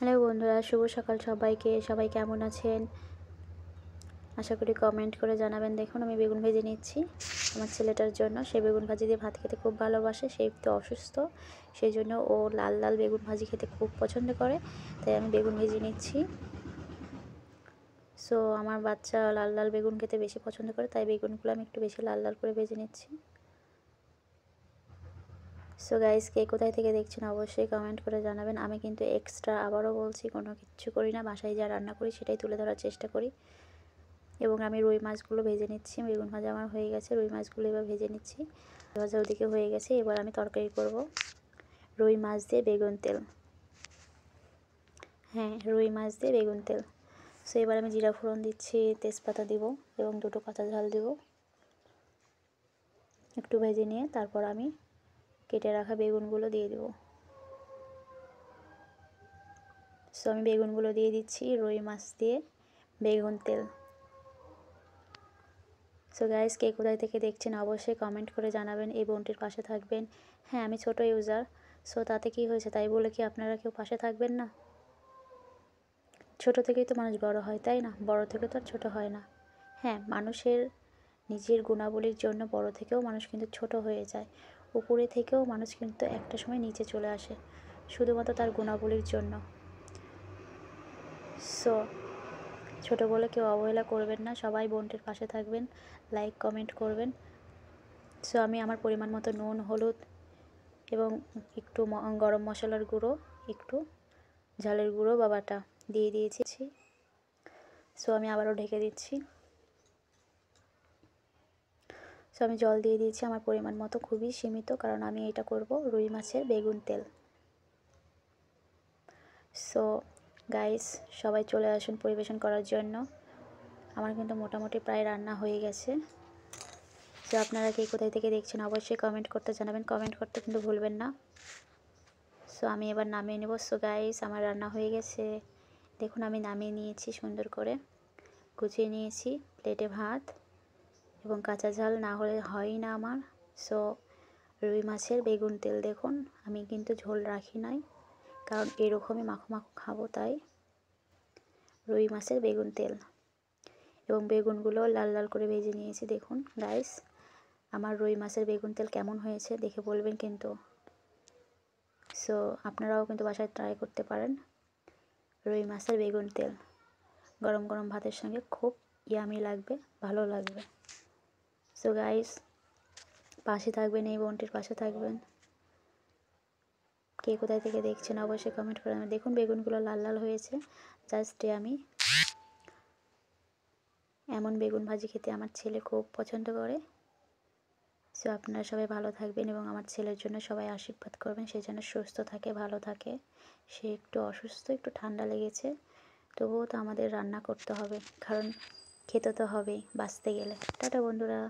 Hello বন্ধুরা, শুভ সকাল সবাইকে। সবাই কেমন আছেন? আশা করি কমেন্ট করে জানাবেন। দেখুন আমি বেগুন ভেজে নিচ্ছি আমার ছেলেটার জন্য। সে বেগুন ভাজি দিয়ে ভাত খেতে খুব ভালোবাসে। সে একটু অসুস্থ, সেই জন্য ও লাল লাল বেগুন ভাজি খেতে খুব পছন্দ করে, তাই আমি বেগুন ভেজে নিচ্ছি। সো আমার বাচ্চা লাল লাল বেগুন খেতে বেশি পছন্দ করে, তাই বেগুনগুলো আমি একটু বেশি লাল লাল করে ভেজে নিচ্ছি। সো গাইস, কে কোথায় থেকে দেখছেন অবশ্যই কমেন্ট করে জানাবেন। আমি কিন্তু এক্সট্রা আবারও বলছি, কোনো কিচ্ছু করি না। বাসায় যা রান্না করি সেটাই তুলে ধরার চেষ্টা করি। এবং আমি রুই মাছগুলো ভেজে নিচ্ছি। বেগুন ভাজা আমার হয়ে গেছে, রুই মাছগুলো এবার ভেজে নিচ্ছি। ভাজা ওদিকে হয়ে গেছে, এবার আমি তরকারি করব রুই মাছ দিয়ে বেগুন তেল। হ্যাঁ, রুই মাছ দিয়ে বেগুন তেল। সো এবার আমি জিরা ফোড়ন দিচ্ছি, তেজপাতা দিব এবং দুটো কাঁচা ঝাল দিব। একটু ভেজে নিয়ে তারপর আমি কেটে রাখা বেগুনগুলো দিয়ে দেব। সো আমি বেগুনগুলো দিয়ে দিচ্ছি রুই মাছ দিয়ে বেগুন তেল। সো গাইস, কে কোথায় থেকে দেখছেন অবশ্যই কমেন্ট করে জানাবেন। এই বোনটির পাশে থাকবেন। হ্যাঁ, আমি ছোট ইউজার, সো তাতে কি হয়েছে, তাই বলে কি আপনারা কেউ পাশে থাকবেন না? ছোট থেকেই তো মানুষ বড় হয়, তাই না? বড় থেকে তো আর ছোট হয় না। হ্যাঁ, মানুষের নিজের গুণাবলীর জন্য বড় থেকেও মানুষ কিন্তু ছোট হয়ে যায়। উপরে থেকেও মানুষ কিন্তু একটা সময় নিচে চলে আসে, শুধুমাত্র তার গুণাবলীর জন্য। সো ছোট বলে কেউ অবহেলা করবেন না, সবাই বোনটির পাশে থাকবেন, লাইক কমেন্ট করবেন। সো আমি আমার পরিমাণ মতো নুন, হলুদ এবং একটু গরম মশলার গুঁড়ো, একটু ঝালের গুঁড়ো বা বাটা দিয়ে দিয়েছি। সো আমি আবারও ঢেকে দিচ্ছি। সো আমি জল দিয়ে দিয়েছি আমার পরিমাণ মতো, খুবই সীমিত, কারণ আমি এটা করব রুই মাছের বেগুন তেল। সো গাইস, সবাই চলে আসুন পরিবেশন করার জন্য। আমার কিন্তু মোটামুটি প্রায় রান্না হয়ে গেছে। সো আপনারা কে কোথায় থেকে দেখছেন অবশ্যই কমেন্ট করতে জানাবেন। কমেন্ট করতে কিন্তু ভুলবেন না। সো আমি এবার নামিয়ে নেব। সো গাইস, আমার রান্না হয়ে গেছে। দেখুন আমি নামিয়ে নিয়েছি, সুন্দর করে গুছিয়ে নিয়েছি প্লেটে ভাত, এবং কাঁচা ঝাল না হলে হয়ই না আমার। সো রুই মাছের বেগুন তেল, দেখুন আমি কিন্তু ঝোল রাখি নাই, কারণ এরকমই মাখো মাখো খাবো, তাই রুই মাছের বেগুন তেল। এবং বেগুনগুলো লাল লাল করে ভেজে নিয়েছি। দেখুন গাইস, আমার রুই মাছের বেগুন তেল কেমন হয়েছে দেখে বলবেন কিন্তু। সো আপনারাও কিন্তু বাসায় ট্রাই করতে পারেন রুই মাছের বেগুন তেল। গরম গরম ভাতের সঙ্গে খুব ইয়ামি লাগবে, ভালো লাগবে। সো গাইস, পাশে থাকবেন, এই বোনটির পাশে থাকবেন। কে কোথায় থেকে দেখছেন অবশ্যই কমেন্ট করে। দেখুন বেগুনগুলো লাল লাল হয়েছে। জাস্ট আমি এমন বেগুন ভাজি খেতে আমার ছেলে খুব পছন্দ করে। সো আপনারা সবাই ভালো থাকবেন এবং আমার ছেলের জন্য সবাই আশীর্বাদ করবেন, সে যেন সুস্থ থাকে, ভালো থাকে। সে একটু অসুস্থ, একটু ঠান্ডা লেগেছে, তবুও তো আমাদের রান্না করতে হবে, কারণ খেতে তো হবেই বাঁচতে গেলে। টাটা বন্ধুরা।